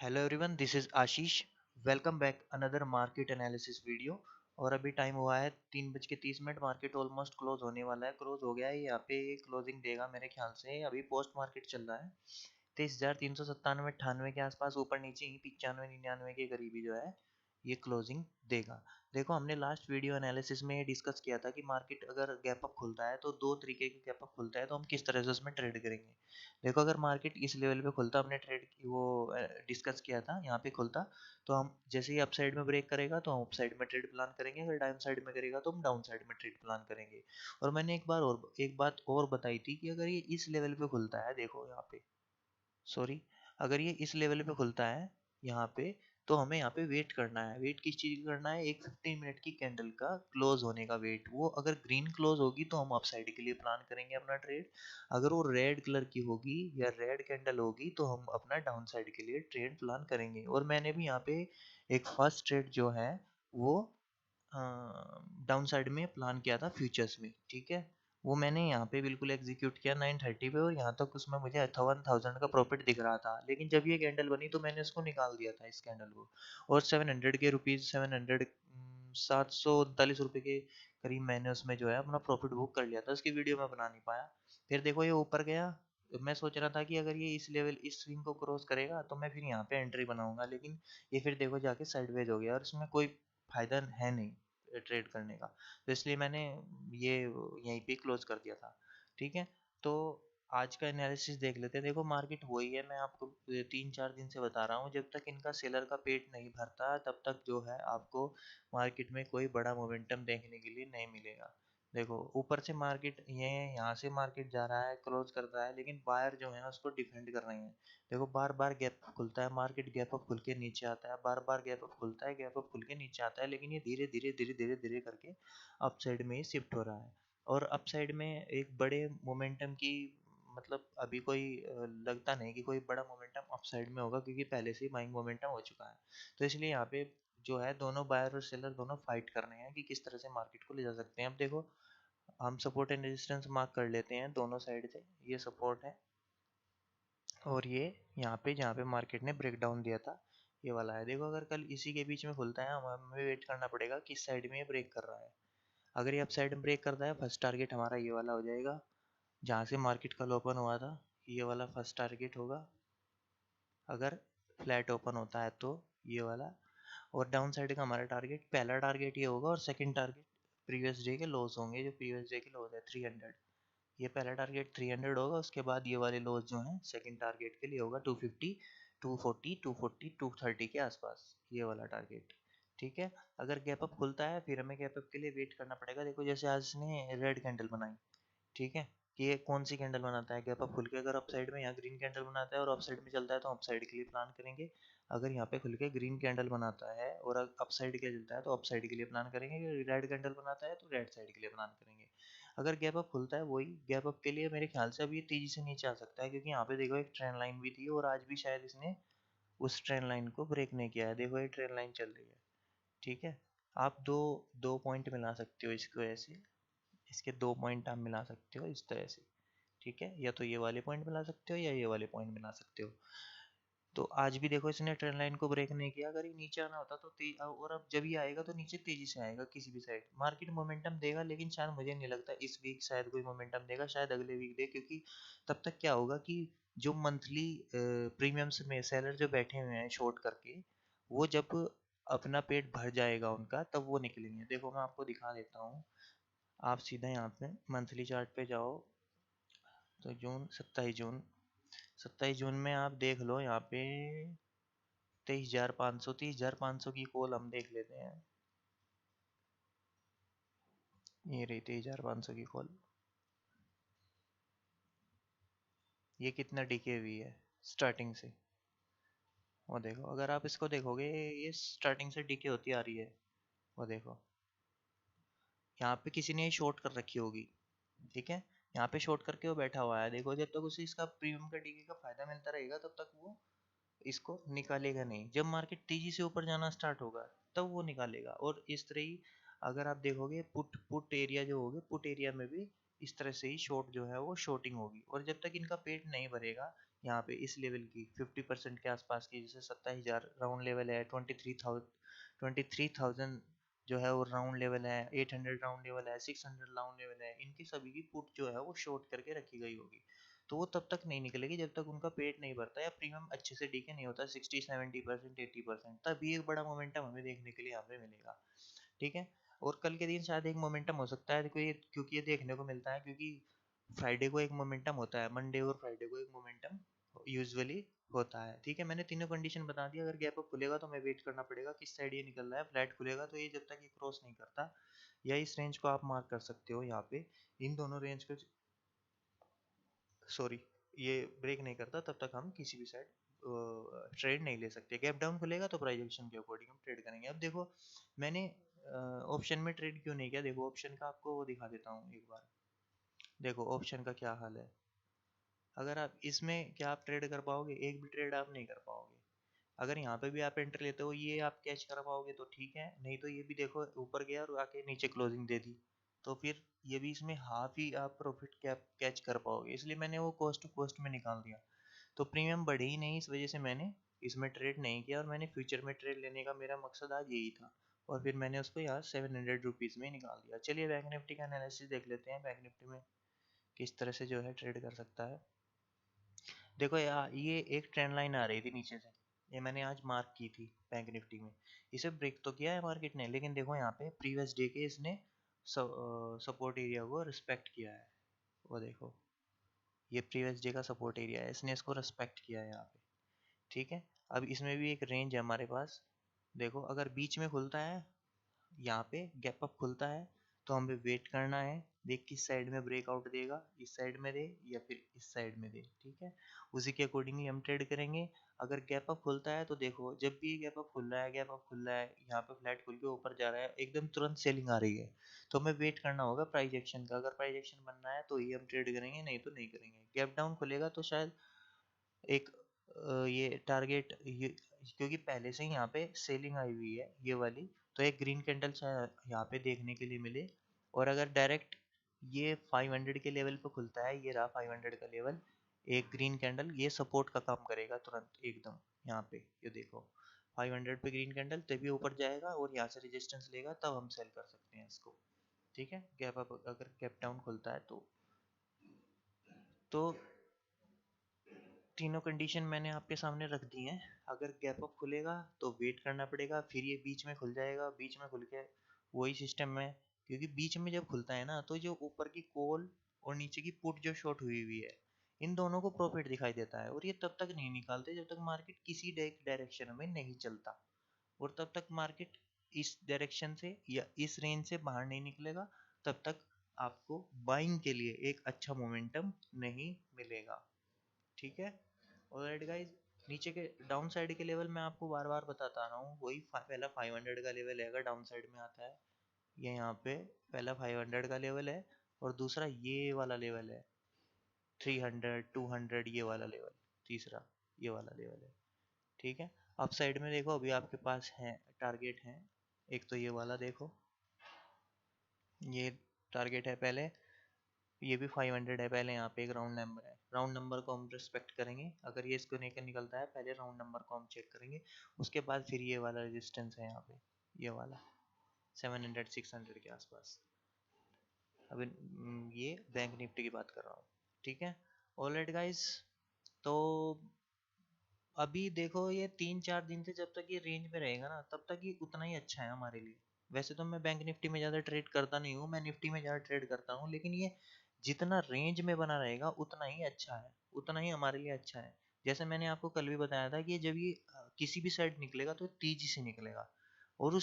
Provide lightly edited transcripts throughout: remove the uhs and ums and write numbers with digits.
Hello everyone, this is Ashish. Welcome back another market analysis video. और अभी time हुआ है 3:30। मार्केट ऑलमोस्ट क्लोज होने वाला है, क्लोज हो गया है। यहाँ पे क्लोजिंग देगा मेरे ख्याल से। अभी पोस्ट मार्केट चल रहा है 23,397-98 के आसपास, ऊपर नीचे ही 95-99 के करीबी जो है ये क्लोजिंग देगा। देखो, हमने लास्ट वीडियो एनालिसिस में डिस्कस किया था कि मार्केट अगर गैप अप खुलता है तो दो तरीके के गैप अप खुलता है, तो हम किस तरह से उसमें ट्रेड करेंगे। देखो, अगर मार्केट इस लेवल पे खुलता, हमने ट्रेड की वो डिस्कस किया था, यहाँ पे खुलता तो हम जैसे ही अप साइड में ब्रेक करेगा तो हम अप साइड में ट्रेड प्लान करेंगे, अगर डाउन साइड में करेगा तो हम डाउन साइड में ट्रेड प्लान करेंगे। और मैंने एक बात और बताई थी कि अगर ये इस लेवल पे खुलता है, देखो यहाँ पे, सॉरी, अगर ये इस लेवल पे खुलता है यहाँ पे, तो हमें यहाँ पे वेट करना है। वेट किस चीज़ का करना है? एक 15 मिनट की कैंडल का क्लोज होने का वेट। वो अगर ग्रीन क्लोज होगी तो हम अप साइड के लिए प्लान करेंगे अपना ट्रेड। अगर वो रेड कलर की होगी या रेड कैंडल होगी तो हम अपना डाउन साइड के लिए ट्रेड प्लान करेंगे। और मैंने भी यहाँ पे एक फर्स्ट ट्रेड जो है वो डाउन साइड में प्लान किया था फ्यूचर्स में, ठीक है। वो मैंने यहाँ पे बिल्कुल एग्जीक्यूट किया 9:30 पे, और यहाँ तक उसमें मुझे 1,000 का प्रॉफिट दिख रहा था। लेकिन जब ये कैंडल बनी तो मैंने उसको निकाल दिया था, इस कैंडल को। और 700 के रुपीज़, 739 रुपये के करीब मैंने उसमें जो है अपना प्रॉफिट बुक कर लिया था। उसकी वीडियो मैं बना नहीं पाया। फिर देखो, ये ऊपर गया। मैं सोच रहा था कि अगर ये इस लेवल, इस स्विंग को क्रॉस करेगा तो मैं फिर यहाँ पे एंट्री बनाऊंगा, लेकिन ये फिर देखो जाके साइडवेज हो गया, और इसमें कोई फायदा है नहीं ट्रेड करने का। तो इसलिए मैंने ये यहीं पे क्लोज कर दिया था, ठीक है। तो आज का एनालिसिस देख लेते हैं। देखो, मार्केट वही है, मैं आपको 3-4 दिन से बता रहा हूँ, जब तक इनका सेलर का पेट नहीं भरता तब तक जो है आपको मार्केट में कोई बड़ा मोमेंटम देखने के लिए नहीं मिलेगा। देखो, ऊपर से मार्केट ये यहाँ से मार्केट जा रहा है, क्लोज कर रहा है, लेकिन बायर जो है उसको डिफेंड कर रहे हैं। देखो, बार बार गैप खुलता है, मार्केट गैप अप खुल के नीचे आता है, बार बार गैप अप खुलता है, गैप अप खुल के नीचे आता है, लेकिन ये धीरे धीरे धीरे धीरे धीरे करके अप साइड में ही शिफ्ट हो रहा है। और अप साइड में एक बड़े मोमेंटम की, मतलब अभी कोई लगता नहीं कि कोई बड़ा मोमेंटम अप साइड में होगा, क्योंकि पहले से ही बाइंग मोमेंटम हो चुका है। तो इसलिए यहाँ पे जो है दोनों बायर और सेलर दोनों फाइट कर रहे हैं कि किस तरह से मार्केट को ले जा सकते हैं। अब देखो, हम सपोर्ट एंड रेजिस्टेंस मार्क कर लेते हैं दोनों साइड से। ये सपोर्ट है, और ये यहाँ पे जहाँ पे मार्केट ने ब्रेक डाउन दिया था, ये वाला है। देखो, अगर कल इसी के बीच में खुलता है, हमें वेट करना पड़ेगा किस साइड में ये ब्रेक कर रहा है। अगर ये अप साइड में ब्रेक करता है, फर्स्ट टारगेट हमारा ये वाला हो जाएगा, जहाँ से मार्केट कल ओपन हुआ था। ये वाला फर्स्ट टारगेट होगा। अगर फ्लैट ओपन होता है तो ये वाला। और डाउन साइड का हमारा टारगेट, पहला टारगेट ये होगा, और सेकंड टारगेट प्रीवियस डे के लॉस होंगे। जो प्रीवियस डे के लॉस है 300, ये पहला टारगेट 300 होगा। उसके बाद ये वाले लॉस जो हैं सेकंड टारगेट के लिए होगा 250, 240, 240, 230 के आसपास, ये वाला टारगेट, ठीक है। अगर गैप अप खुलता है फिर हमें गैप अप के लिए वेट करना पड़ेगा। देखो, जैसे आज इसने रेड कैंडल बनाई, ठीक है, कि ये कौन सी कैंडल बनाता है गैप अप खुल के। अगर अप साइड में यहाँ ग्रीन कैंडल बनाता है और अप साइड में चलता है तो अप साइड के लिए प्लान करेंगे। अगर यहाँ पे खुल के ग्रीन कैंडल बनाता है और अप साइड के चलता है तो अप साइड के लिए प्लान करेंगे। रेड कैंडल बनाता है तो रेड साइड के लिए प्लान करेंगे। अगर गैप अप खुलता है, वही गैप अप के लिए मेरे ख्याल से अब ये तेजी से नीचे आ सकता है, क्योंकि यहाँ पे देखो एक ट्रेंड लाइन भी थी, और आज भी शायद इसने उस ट्रेंड लाइन को ब्रेक नहीं किया है। देखो, ये ट्रेंड लाइन चल रही है, ठीक है। आप दो दो पॉइंट मिला सकते हो इसको ऐसे, इसके दो पॉइंट आप मिला सकते हो इस तरह से, ठीक है। या तो ये वाले पॉइंट मिला सकते हो या ये वाले पॉइंट मिला सकते हो। तो आज भी देखो, इसने ट्रेंड लाइन को ब्रेक नहीं किया। अगर ये नीचे आना होता तो तेज, और अब जब ये आएगा तो नीचे तेजी से आएगा किसी भी साइड। मार्केट मोमेंटम देगा, लेकिन शायद मुझे नहीं लगता इस वीक शायद कोई मोमेंटम देगा, शायद अगले वीक दे। क्योंकि तब तक क्या होगा कि जो मंथली प्रीमियम्स में सेलर जो बैठे हुए हैं शॉर्ट करके, वो जब अपना पेट भर जाएगा उनका, तब वो निकलेंगे। देखो, मैं आपको दिखा देता हूँ। आप सीधा यहाँ पे मंथली चार्ट पे जाओ, तो जून, 27 जून, 27 जून में आप देख लो यहाँ पे 23,500, 30,500 की कॉल हम देख लेते हैं। ये रही 23,500 की कॉल। ये कितना डिके हुई है स्टार्टिंग से, वो देखो। अगर आप इसको देखोगे, ये स्टार्टिंग से डिके होती आ रही है, वो देखो। यहाँ पे किसी ने शॉर्ट कर रखी होगी, ठीक है। यहाँ पे शॉर्ट करके वो बैठा हुआ है। देखो, जब तक उसे इसका प्रीमियम का डीके का फायदा मिलता रहेगा तब तक वो इसको निकालेगा नहीं। जब मार्केट तेजी से ऊपर जाना स्टार्ट होगा तब वो निकालेगा। और इस तरह ही अगर आप देखोगे, पुट पुट एरिया जो होगा, पुट एरिया में भी इस तरह से ही शॉर्ट जो है वो शॉर्टिंग होगी। और जब तक इनका पेट नहीं भरेगा, यहाँ पे इस लेवल की 50% के आसपास की, जैसे 27,000 राउंड लेवल है, 23,000 जो है वो राउंड लेवल है, 800 राउंड लेवल है, 600 राउंड लेवल है, इनकी सभी की पुट जो है वो शॉर्ट करके रखी गई होगी। तो वो तब तक नहीं निकलेगी जब तक उनका पेट नहीं भरता या प्रीमियम अच्छे से डीके नहीं होता 60-70% 80%, तभी एक बड़ा मोमेंटम हमें देखने के लिए यहाँ पे मिलेगा। ठीक है। और कल के दिन शायद एक मोमेंटम हो सकता है, क्योंकि ये देखने को मिलता है, क्योंकि फ्राइडे को एक मोमेंटम होता है, मंडे और फ्राइडे को एक मोमेंटम यूजुअली होता है। ठीक है, मैंने तीनों कंडीशन बता दी। अगर गैप अप खुलेगा तो हमें वेट करना पड़ेगा किस साइड ये निकल रहा है। फ्लैट खुलेगा तो ये जब तक ये क्रॉस नहीं करता, या इस रेंज को आप मार्क कर सकते हो यहाँ पे, इन दोनों रेंज को, सॉरी, ये ब्रेक नहीं करता तब तक हम किसी भी साइड ट्रेड नहीं ले सकते। गैप डाउन खुलेगा तो प्राइस एक्शन के अकॉर्डिंग हम ट्रेड करेंगे। अब देखो मैंने ऑप्शन में ट्रेड क्यों नहीं किया, देखो ऑप्शन का आपको वो दिखा देता हूँ एक बार। देखो ऑप्शन का क्या हाल है, अगर आप इसमें क्या आप ट्रेड कर पाओगे, एक भी ट्रेड आप नहीं कर पाओगे। अगर यहाँ पे भी आप एंट्री लेते हो ये आप कैच कर पाओगे तो ठीक है, नहीं तो ये भी देखो ऊपर गया और आके नीचे क्लोजिंग दे दी, तो फिर ये भी इसमें हाफ ही आप प्रॉफिट कैच कर पाओगे, इसलिए मैंने वो कॉस्ट टू कॉस्ट में निकाल दिया। तो प्रीमियम बढ़े ही नहीं, इस वजह से मैंने इसमें ट्रेड नहीं किया, और मैंने फ्यूचर में ट्रेड लेने का मेरा मकसद आज यही था, और फिर मैंने उसको यहाँ 700 रुपीज़ में निकाल दिया। चलिए बैंक निफ्टी का एनालिसिस देख लेते हैं, बैंक निफ्टी में किस तरह से जो है ट्रेड कर सकता है। देखो यार ये एक ट्रेंड लाइन आ रही थी नीचे से, ये मैंने आज मार्क की थी बैंक निफ्टी में, इसे ब्रेक तो किया है मार्केट ने, लेकिन देखो यहाँ पे प्रीवियस डे के इसने सपोर्ट एरिया को रिस्पेक्ट किया है। वो देखो ये प्रीवियस डे का सपोर्ट एरिया है, इसने इसको रिस्पेक्ट किया है यहाँ पे। ठीक है, अब इसमें भी एक रेंज है हमारे पास। देखो अगर बीच में खुलता है, यहाँ पे गैप अप खुलता है, तो हमें वेट करना है, देख किस साइड में ब्रेकआउट देगा, इस साइड में दे या फिर इस साइड में दे। ठीक है, उसी के अकॉर्डिंगली हम ट्रेड करेंगे। अगर गैप अप खुलता है तो देखो जब भी गैप अप खुल रहा है, गैप अप खुल रहा है, यहाँ पे फ्लैट खुल के ऊपर जा रहा है, एकदम तुरंत सेलिंग आ रही है, तो हमें वेट करना होगा प्राइस एक्शन का। अगर प्राइस एक्शन बनना है तो ही हम ट्रेड करेंगे, नहीं तो नहीं करेंगे। गैप डाउन खुलेगा तो शायद एक ये टारगेट, ये क्योंकि पहले से ही यहाँ पे सेलिंग आई हुई है ये वाली, तो एक ग्रीन कैंडल यहाँ पे देखने के लिए मिले। और अगर डायरेक्ट ये 500 के लेवल पे खुलता है, ये रहा 500 का लेवल, एक ग्रीन कैंडल ये सपोर्ट का काम करेगा तुरंत एकदम। यहाँ पे ये देखो 500 पे ग्रीन कैंडल, तभी ऊपर जाएगा और यहाँ से रेजिस्टेंस लेगा, तब हम सेल कर सकते हैं इसको। ठीक है, गैप अप अगर गैप डाउन खुलता है तो तीनों कंडीशन मैंने आपके सामने रख दी हैं। अगर गैप अप खुलेगा तो वेट करना पड़ेगा, फिर ये बीच में खुल जाएगा, बीच में खुल के वही सिस्टम है, क्योंकि बीच में जब खुलता है ना तो जो ऊपर की कॉल और नीचे की पुट जो शॉर्ट हुई हुई है, इन दोनों को प्रॉफिट दिखाई देता है, और ये तब तक नहीं निकालते जब तक मार्केट किसी डायरेक्शन में नहीं चलता, और तब तक मार्केट इस डायरेक्शन से या इस रेंज से बाहर नहीं निकलेगा, तब तक आपको बाइंग के लिए एक अच्छा मोमेंटम नहीं मिलेगा। ठीक है, ऑलराइट गाइस, नीचे के डाउन साइड के लेवल मैं आपको बार बार बताता रहा हूँ, वही पहला 500 का लेवल है, अगर डाउन साइड में आता है ये यहाँ पे पहला 500 का लेवल है, और दूसरा ये वाला लेवल है 300 200, ये वाला लेवल तीसरा, ये वाला लेवल है। ठीक है, अप साइड में देखो अभी आपके पास है टारगेट है, एक तो ये वाला देखो, ये टारगेट है पहले, ये भी 500 है पहले, यहाँ पे एक राउंड नंबर है, राउंड नंबर को हम रिस्पेक्ट करेंगे। अगर ये इसको लेकर निकलता है, पहले राउंड नंबर को हम चेक करेंगे, उसके बाद फिर ये वाला रेजिस्टेंस है यहाँ पे, ये वाला 700 600 के आसपास। अभी ये बैंक निफ्टी की बात कर रहा हूँ। ठीक है, ऑलराइट गाइस, तो अभी देखो ये 3-4 दिन से जब तक ये रेंज में रहेगा ना, तब तक ये उतना ही अच्छा है हमारे लिए। वैसे तो मैं बैंक निफ्टी में ज़्यादा ट्रेड करता नहीं हूँ, मैं निफ्टी में ज़्यादा ट्रेड करता हूँ, लेकिन ये जितना रेंज में बना रहेगा उतना ही अच्छा है, उतना ही हमारे लिए अच्छा है। जैसे मैंने आपको कल भी बताया था कि जब ये किसी भी साइड निकलेगा तो तेजी से निकलेगा, और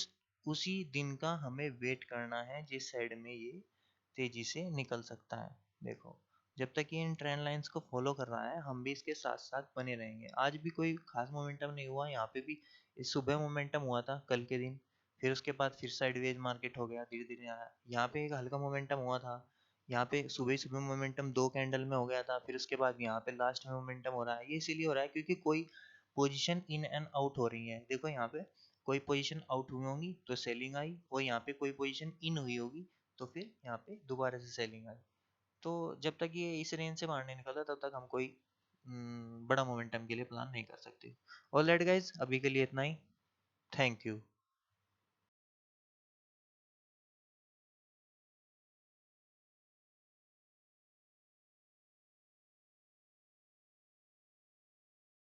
उसी दिन का हमें वेट करना है जिस साइड में ये तेजी से निकल सकता है। देखो जब तक ये इन ट्रेंड लाइंस को फॉलो कर रहा है, हम भी इसके साथ साथ बने रहेंगे। आज भी कोई खास मोमेंटम नहीं हुआ, यहाँ पे भी इस सुबह मोमेंटम हुआ था कल के दिन, फिर उसके बाद फिर साइडवेज मार्केट हो गया, धीरे धीरे आया, यहाँ पे एक हल्का मोमेंटम हुआ था, यहाँ पे सुबह सुबह मोमेंटम 2 कैंडल में हो गया था, फिर उसके बाद यहाँ पे लास्ट में मोमेंटम हो रहा है। ये इसीलिए हो रहा है क्योंकि कोई पोजीशन इन एंड आउट हो रही है। देखो यहाँ पे कोई पोजीशन आउट हुई होंगी तो सेलिंग आई, और यहाँ पे कोई पोजीशन इन हुई होगी तो फिर यहाँ पे दोबारा से सेलिंग आई। तो जब तक ये इस रेंज से बाहर नहीं निकलता तब तक हम कोई बड़ा मोमेंटम के लिए प्लान नहीं कर सकते। ऑलराइट गाइस, अभी के लिए इतना ही। Thank you.